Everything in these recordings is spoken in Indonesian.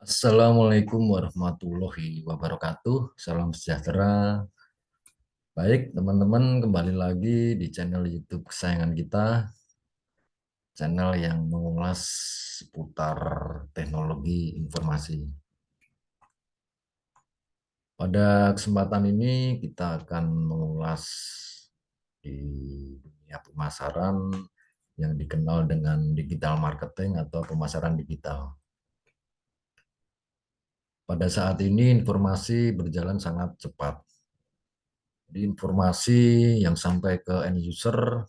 Assalamualaikum warahmatullahi wabarakatuh. Salam sejahtera. Baik, teman-teman, kembali lagi di channel YouTube kesayangan kita, channel yang mengulas seputar teknologi informasi. Pada kesempatan ini kita akan mengulas di dunia pemasaran yang dikenal dengan digital marketing atau pemasaran digital. Pada saat ini informasi berjalan sangat cepat. Jadi informasi yang sampai ke end user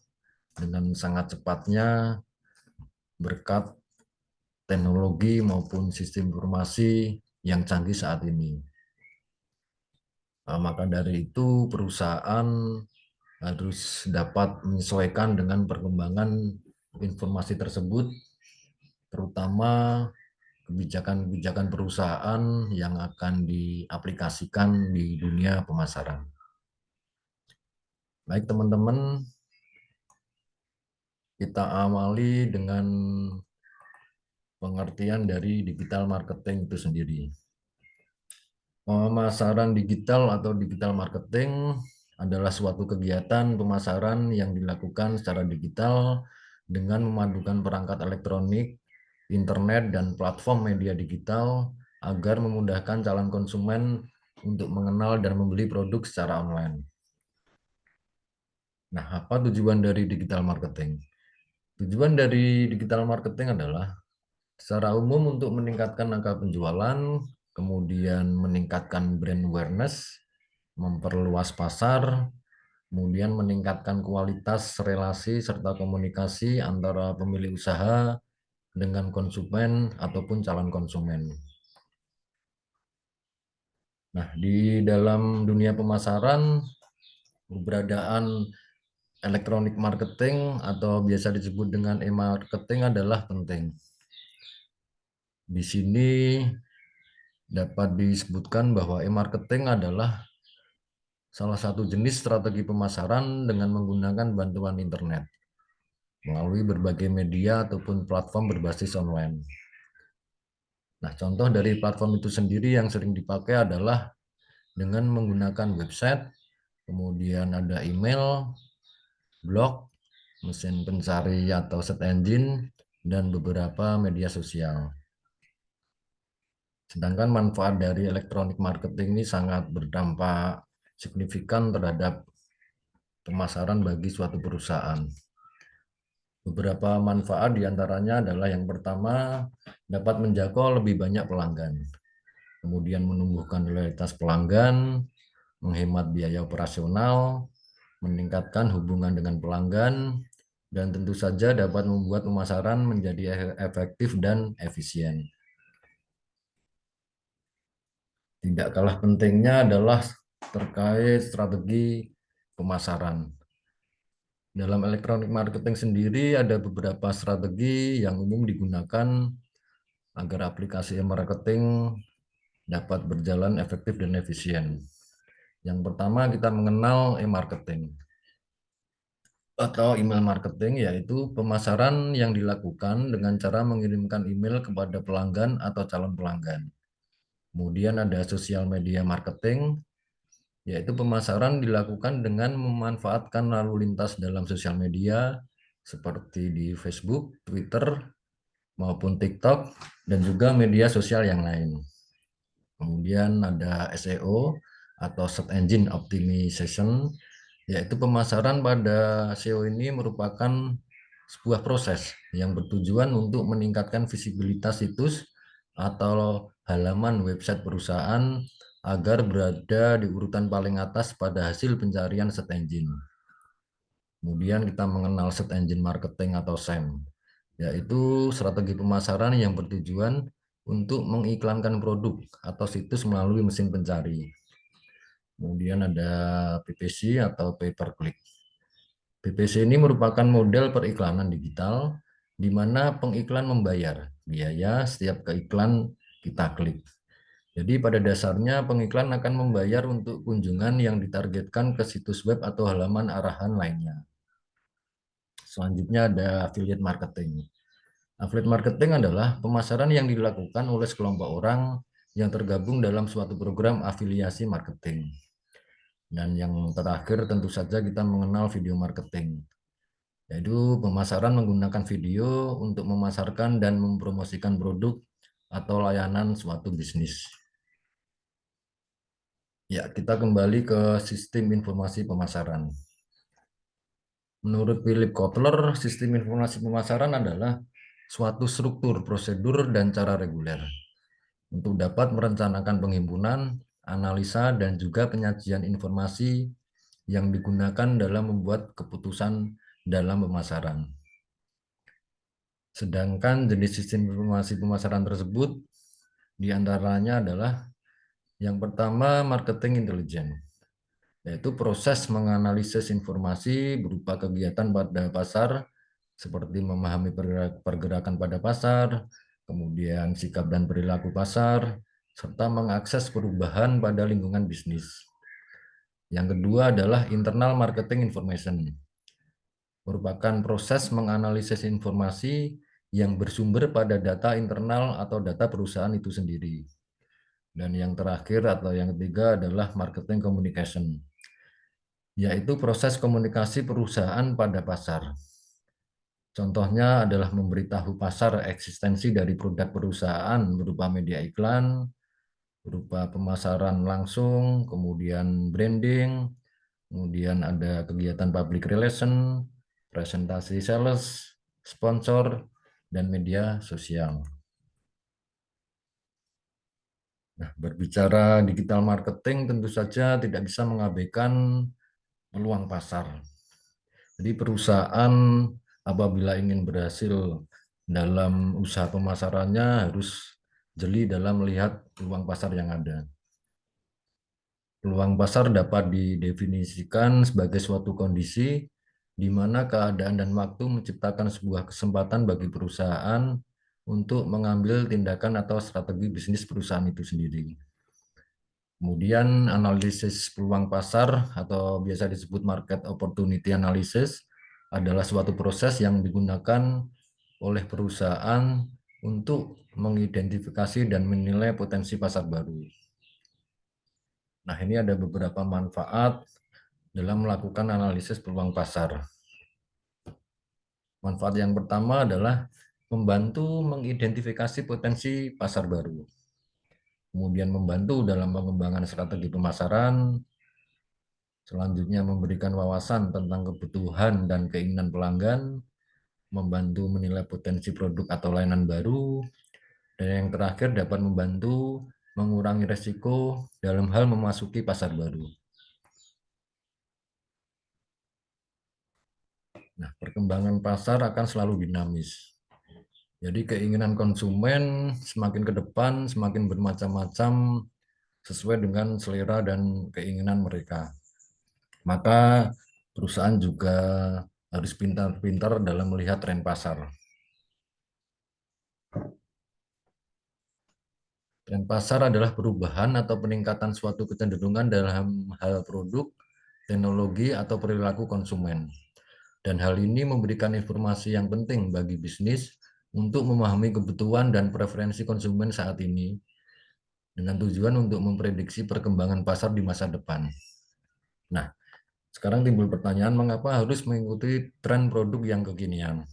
dengan sangat cepatnya berkat teknologi maupun sistem informasi yang canggih saat ini. Maka dari itu perusahaan harus dapat menyesuaikan dengan perkembangan informasi tersebut, terutama kebijakan-kebijakan perusahaan yang akan diaplikasikan di dunia pemasaran. Baik teman-teman, kita awali dengan pengertian dari digital marketing itu sendiri. Pemasaran digital atau digital marketing adalah suatu kegiatan pemasaran yang dilakukan secara digital dengan memadukan perangkat elektronik, internet, dan platform media digital agar memudahkan calon konsumen untuk mengenal dan membeli produk secara online. Nah, apa tujuan dari digital marketing? Tujuan dari digital marketing adalah secara umum untuk meningkatkan angka penjualan, kemudian meningkatkan brand awareness, memperluas pasar, kemudian meningkatkan kualitas relasi serta komunikasi antara pemilik usaha dengan konsumen ataupun calon konsumen. Nah, di dalam dunia pemasaran, keberadaan elektronik marketing atau biasa disebut dengan e-marketing adalah penting. Di sini dapat disebutkan bahwa e-marketing adalah salah satu jenis strategi pemasaran dengan menggunakan bantuan internet melalui berbagai media ataupun platform berbasis online. Nah, contoh dari platform itu sendiri yang sering dipakai adalah dengan menggunakan website, kemudian ada email, blog, mesin pencari atau search engine, dan beberapa media sosial. Sedangkan manfaat dari elektronik marketing ini sangat berdampak signifikan terhadap pemasaran bagi suatu perusahaan. Beberapa manfaat diantaranya adalah yang pertama, dapat menjangkau lebih banyak pelanggan. Kemudian menumbuhkan loyalitas pelanggan, menghemat biaya operasional, meningkatkan hubungan dengan pelanggan, dan tentu saja dapat membuat pemasaran menjadi efektif dan efisien. Tidak kalah pentingnya adalah terkait strategi pemasaran. Dalam elektronik marketing sendiri ada beberapa strategi yang umum digunakan agar aplikasi marketing dapat berjalan efektif dan efisien. Yang pertama kita mengenal e-marketing atau email marketing, yaitu pemasaran yang dilakukan dengan cara mengirimkan email kepada pelanggan atau calon pelanggan. Kemudian ada social media marketing, yaitu pemasaran dilakukan dengan memanfaatkan lalu lintas dalam sosial media seperti di Facebook, Twitter, maupun TikTok, dan juga media sosial yang lain. Kemudian ada SEO atau Search Engine Optimization, yaitu pemasaran pada SEO ini merupakan sebuah proses yang bertujuan untuk meningkatkan visibilitas situs atau halaman website perusahaan agar berada di urutan paling atas pada hasil pencarian search engine. Kemudian kita mengenal search engine marketing atau SEM, yaitu strategi pemasaran yang bertujuan untuk mengiklankan produk atau situs melalui mesin pencari. Kemudian ada PPC atau pay per click. PPC ini merupakan model periklanan digital di mana pengiklan membayar biaya setiap keiklan kita klik. Jadi pada dasarnya pengiklan akan membayar untuk kunjungan yang ditargetkan ke situs web atau halaman arahan lainnya. Selanjutnya ada affiliate marketing. Affiliate marketing adalah pemasaran yang dilakukan oleh sekelompok orang yang tergabung dalam suatu program afiliasi marketing. Dan yang terakhir tentu saja kita mengenal video marketing, yaitu pemasaran menggunakan video untuk memasarkan dan mempromosikan produk atau layanan suatu bisnis. Ya, kita kembali ke sistem informasi pemasaran. Menurut Philip Kotler, sistem informasi pemasaran adalah suatu struktur, prosedur, dan cara reguler untuk dapat merencanakan penghimpunan, analisa, dan juga penyajian informasi yang digunakan dalam membuat keputusan dalam pemasaran. Sedangkan jenis sistem informasi pemasaran tersebut diantaranya adalah yang pertama marketing intelligence, yaitu proses menganalisis informasi berupa kegiatan pada pasar seperti memahami pergerakan pada pasar, kemudian sikap dan perilaku pasar, serta mengakses perubahan pada lingkungan bisnis. Yang kedua adalah internal marketing information, merupakan proses menganalisis informasi yang bersumber pada data internal atau data perusahaan itu sendiri. Dan yang terakhir atau yang ketiga adalah marketing communication, yaitu proses komunikasi perusahaan pada pasar. Contohnya adalah memberitahu pasar eksistensi dari produk perusahaan berupa media iklan, berupa pemasaran langsung, kemudian branding, kemudian ada kegiatan public relation, presentasi sales, sponsor, dan media sosial. Nah, berbicara digital marketing tentu saja tidak bisa mengabaikan peluang pasar. Jadi perusahaan apabila ingin berhasil dalam usaha pemasarannya harus jeli dalam melihat peluang pasar yang ada. Peluang pasar dapat didefinisikan sebagai suatu kondisi di mana keadaan dan waktu menciptakan sebuah kesempatan bagi perusahaan untuk mengambil tindakan atau strategi bisnis perusahaan itu sendiri. Kemudian analisis peluang pasar atau biasa disebut market opportunity analysis adalah suatu proses yang digunakan oleh perusahaan untuk mengidentifikasi dan menilai potensi pasar baru. Nah, ini ada beberapa manfaat dalam melakukan analisis peluang pasar. Manfaat yang pertama adalah membantu mengidentifikasi potensi pasar baru. Kemudian membantu dalam pengembangan strategi pemasaran, selanjutnya memberikan wawasan tentang kebutuhan dan keinginan pelanggan, membantu menilai potensi produk atau layanan baru, dan yang terakhir dapat membantu mengurangi resiko dalam hal memasuki pasar baru. Nah, perkembangan pasar akan selalu dinamis. Jadi keinginan konsumen semakin ke depan semakin bermacam-macam sesuai dengan selera dan keinginan mereka. Maka perusahaan juga harus pintar-pintar dalam melihat tren pasar. Tren pasar adalah perubahan atau peningkatan suatu kecenderungan dalam hal produk, teknologi, atau perilaku konsumen. Dan hal ini memberikan informasi yang penting bagi bisnis untuk memahami kebutuhan dan preferensi konsumen saat ini, dengan tujuan untuk memprediksi perkembangan pasar di masa depan. Nah, sekarang timbul pertanyaan, mengapa harus mengikuti tren produk yang kekinian?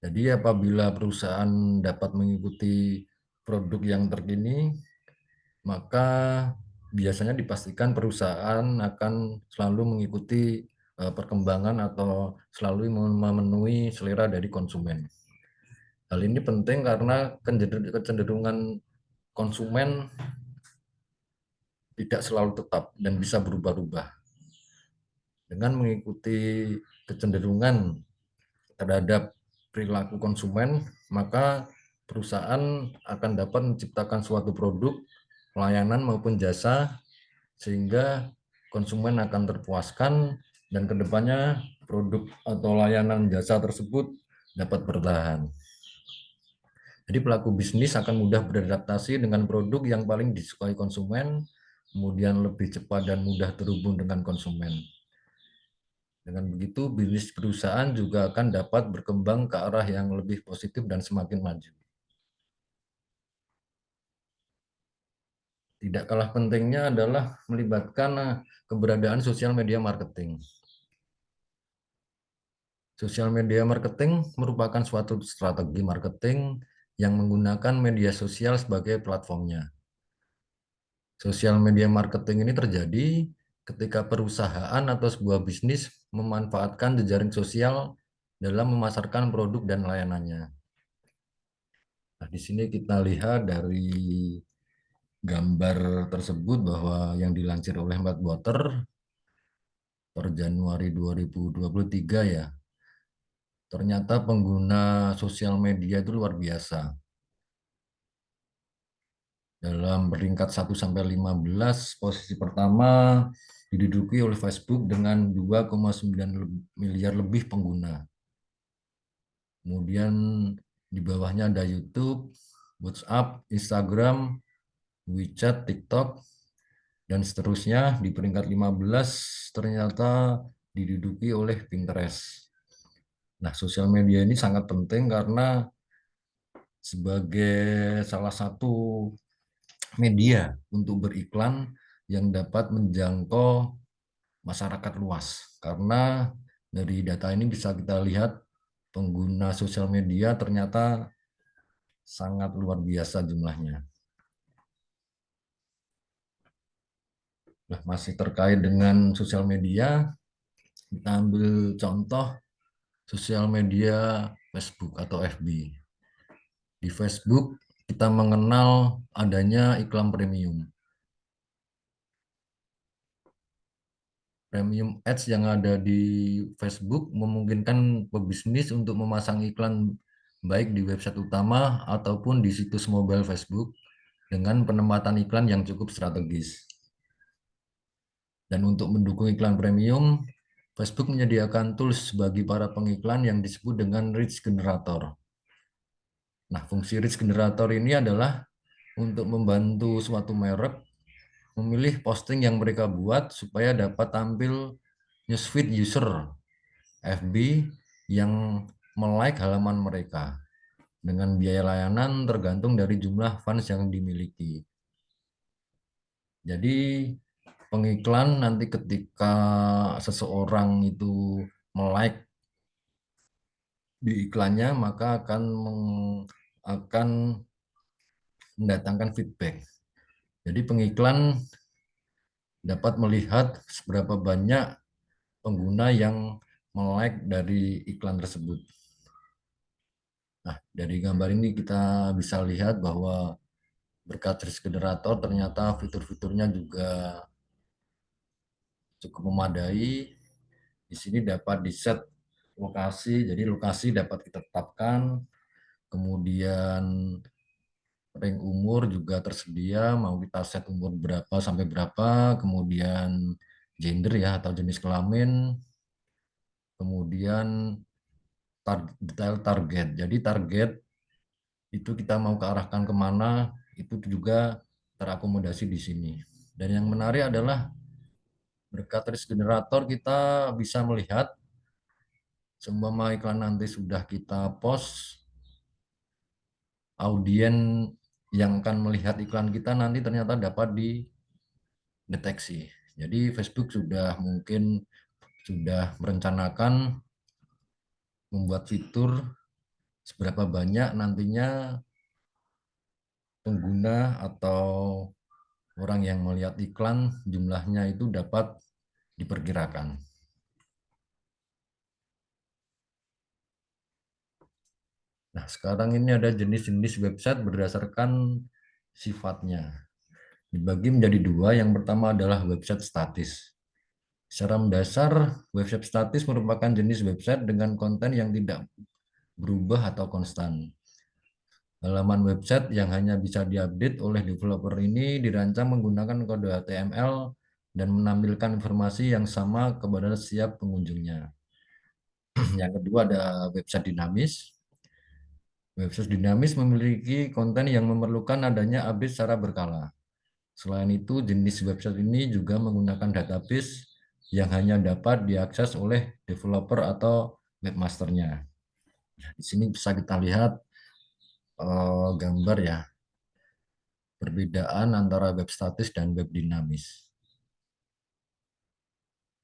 Jadi apabila perusahaan dapat mengikuti produk yang terkini, maka biasanya dipastikan perusahaan akan selalu mengikuti perkembangan atau selalu memenuhi selera dari konsumen. Hal ini penting karena kecenderungan konsumen tidak selalu tetap dan bisa berubah-ubah. Dengan mengikuti kecenderungan terhadap perilaku konsumen, maka perusahaan akan dapat menciptakan suatu produk, layanan maupun jasa sehingga konsumen akan terpuaskan dan kedepannya produk atau layanan jasa tersebut dapat bertahan. Jadi pelaku bisnis akan mudah beradaptasi dengan produk yang paling disukai konsumen, kemudian lebih cepat dan mudah terhubung dengan konsumen. Dengan begitu, bisnis perusahaan juga akan dapat berkembang ke arah yang lebih positif dan semakin maju. Tidak kalah pentingnya adalah melibatkan keberadaan sosial media marketing. Sosial media marketing merupakan suatu strategi marketing yang menggunakan media sosial sebagai platformnya. Sosial media marketing ini terjadi ketika perusahaan atau sebuah bisnis memanfaatkan jejaring sosial dalam memasarkan produk dan layanannya. Nah, di sini kita lihat dari gambar tersebut bahwa yang dilansir oleh Water per Januari 2023 ya, ternyata pengguna sosial media itu luar biasa. Dalam peringkat 1-15, posisi pertama diduduki oleh Facebook dengan 2,9 miliar lebih pengguna. Kemudian di bawahnya ada YouTube, WhatsApp, Instagram, WeChat, TikTok, dan seterusnya. Di peringkat 15 ternyata diduduki oleh Pinterest. Nah, sosial media ini sangat penting karena sebagai salah satu media untuk beriklan yang dapat menjangkau masyarakat luas. Karena dari data ini bisa kita lihat pengguna sosial media ternyata sangat luar biasa jumlahnya. Nah, masih terkait dengan sosial media, kita ambil contoh sosial media Facebook atau FB. Di Facebook kita mengenal adanya iklan premium. Premium ads yang ada di Facebook memungkinkan pebisnis untuk memasang iklan baik di website utama ataupun di situs mobile Facebook dengan penempatan iklan yang cukup strategis. Dan untuk mendukung iklan premium, Facebook menyediakan tools bagi para pengiklan yang disebut dengan Rich Generator. Nah, fungsi Rich Generator ini adalah untuk membantu suatu merek memilih posting yang mereka buat supaya dapat tampil newsfeed user FB yang like halaman mereka dengan biaya layanan tergantung dari jumlah fans yang dimiliki. Jadi pengiklan nanti ketika seseorang itu like di iklannya maka akan mendatangkan feedback. Jadi pengiklan dapat melihat seberapa banyak pengguna yang like dari iklan tersebut. Nah, dari gambar ini kita bisa lihat bahwa berkat risk generator ternyata fitur-fiturnya juga cukup memadai. Di sini dapat di-set lokasi, jadi lokasi dapat kita tetapkan, kemudian ring umur juga tersedia, mau kita set umur berapa sampai berapa, kemudian gender ya atau jenis kelamin, kemudian detail target. Jadi target itu kita mau kearahkan kemana, itu juga terakomodasi di sini. Dan yang menarik adalah berkat risk generator kita bisa melihat semua iklan nanti sudah kita post, audien yang akan melihat iklan kita nanti ternyata dapat dideteksi. Jadi Facebook sudah merencanakan membuat fitur seberapa banyak nantinya pengguna atau orang yang melihat iklan jumlahnya itu dapat diperkirakan. Nah, sekarang ini ada jenis-jenis website berdasarkan sifatnya. Dibagi menjadi dua. Yang pertama adalah website statis. Secara mendasar, website statis merupakan jenis website dengan konten yang tidak berubah atau konstan. Halaman website yang hanya bisa diupdate oleh developer ini dirancang menggunakan kode HTML dan menampilkan informasi yang sama kepada setiap pengunjungnya. Yang kedua ada website dinamis. Website dinamis memiliki konten yang memerlukan adanya update secara berkala. Selain itu, jenis website ini juga menggunakan database yang hanya dapat diakses oleh developer atau webmasternya. Di sini bisa kita lihat gambar ya, perbedaan antara web statis dan web dinamis.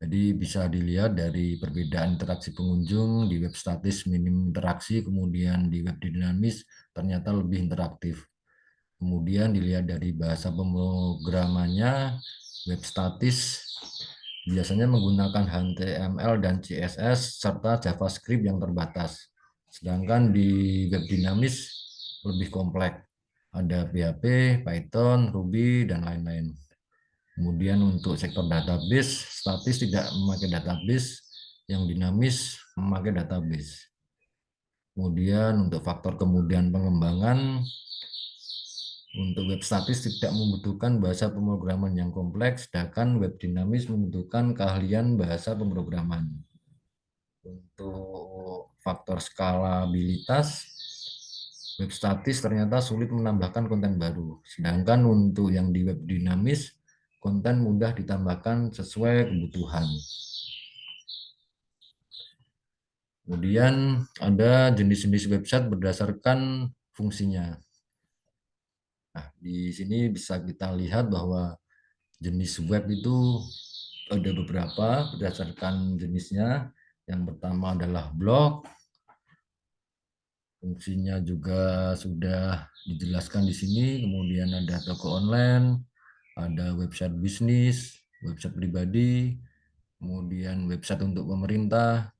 Jadi bisa dilihat dari perbedaan interaksi pengunjung di web statis minim interaksi, kemudian di web dinamis ternyata lebih interaktif. Kemudian dilihat dari bahasa pemrogramannya, web statis biasanya menggunakan HTML dan CSS serta JavaScript yang terbatas. Sedangkan di web dinamis lebih kompleks. Ada PHP, Python, Ruby, dan lain-lain. Kemudian untuk sektor database, statis tidak memakai database, yang dinamis memakai database. Kemudian untuk faktor kemudian pengembangan, untuk web statis tidak membutuhkan bahasa pemrograman yang kompleks, sedangkan web dinamis membutuhkan keahlian bahasa pemrograman. Untuk faktor skalabilitas, web statis ternyata sulit menambahkan konten baru, sedangkan untuk yang di web dinamis, konten mudah ditambahkan sesuai kebutuhan. Kemudian ada jenis-jenis website berdasarkan fungsinya. Nah, di sini bisa kita lihat bahwa jenis web itu ada beberapa berdasarkan jenisnya. Yang pertama adalah blog. Fungsinya juga sudah dijelaskan di sini. Kemudian ada toko online, ada website bisnis, website pribadi, kemudian website untuk pemerintah,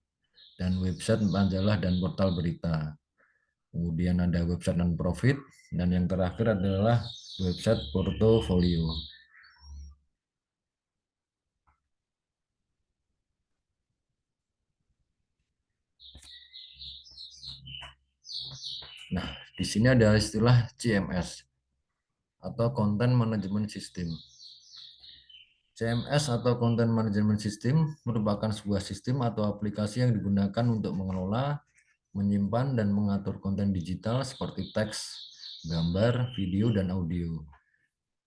dan website majalah dan portal berita. Kemudian ada website non-profit, dan yang terakhir adalah website portofolio. Nah, di sini ada istilah CMS atau Content Management System. CMS atau Content Management System merupakan sebuah sistem atau aplikasi yang digunakan untuk mengelola, menyimpan, dan mengatur konten digital seperti teks, gambar, video, dan audio.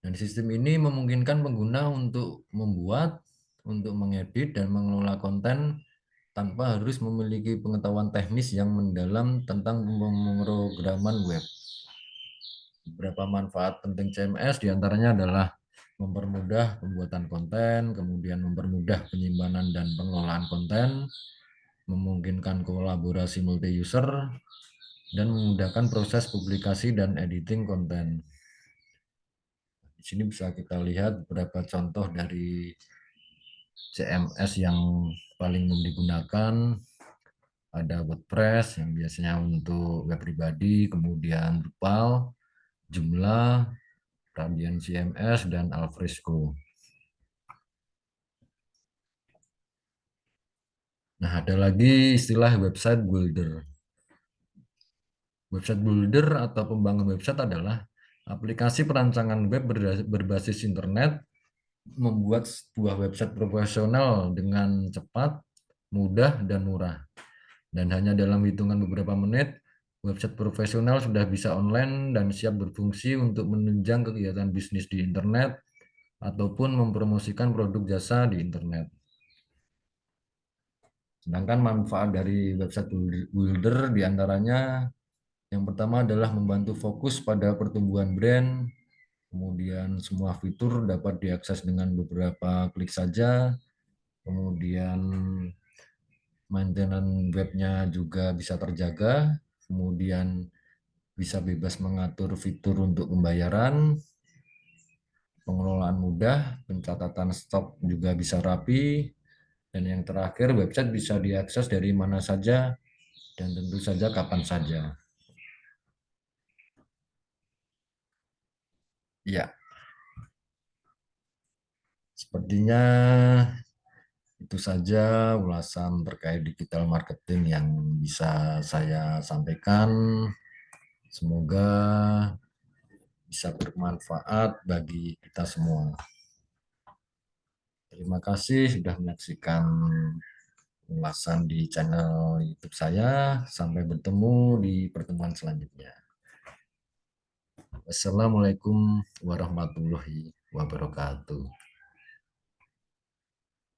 Dan sistem ini memungkinkan pengguna untuk membuat, untuk mengedit, dan mengelola konten tanpa harus memiliki pengetahuan teknis yang mendalam tentang pemrograman web. Beberapa manfaat penting CMS diantaranya adalah mempermudah pembuatan konten, kemudian mempermudah penyimpanan dan pengelolaan konten, memungkinkan kolaborasi multi-user, dan memudahkan proses publikasi dan editing konten. Di sini bisa kita lihat beberapa contoh dari CMS yang paling umum digunakan. Ada WordPress yang biasanya untuk web pribadi, kemudian Drupal, Joomla, Radian CMS, dan Alfresco. Nah, ada lagi istilah website builder. Website builder atau pembangun website adalah aplikasi perancangan web berbasis internet, membuat sebuah website profesional dengan cepat, mudah, dan murah. Dan hanya dalam hitungan beberapa menit, website profesional sudah bisa online dan siap berfungsi untuk menunjang kegiatan bisnis di internet ataupun mempromosikan produk jasa di internet. Sedangkan manfaat dari website builder diantaranya yang pertama adalah membantu fokus pada pertumbuhan brand, kemudian semua fitur dapat diakses dengan beberapa klik saja, kemudian maintenance webnya juga bisa terjaga, kemudian bisa bebas mengatur fitur untuk pembayaran, pengelolaan mudah, pencatatan stok juga bisa rapi, dan yang terakhir website bisa diakses dari mana saja dan tentu saja kapan saja. Ya, sepertinya itu saja ulasan terkait digital marketing yang bisa saya sampaikan. Semoga bisa bermanfaat bagi kita semua. Terima kasih sudah menyaksikan ulasan di channel YouTube saya. Sampai bertemu di pertemuan selanjutnya. Wassalamualaikum warahmatullahi wabarakatuh.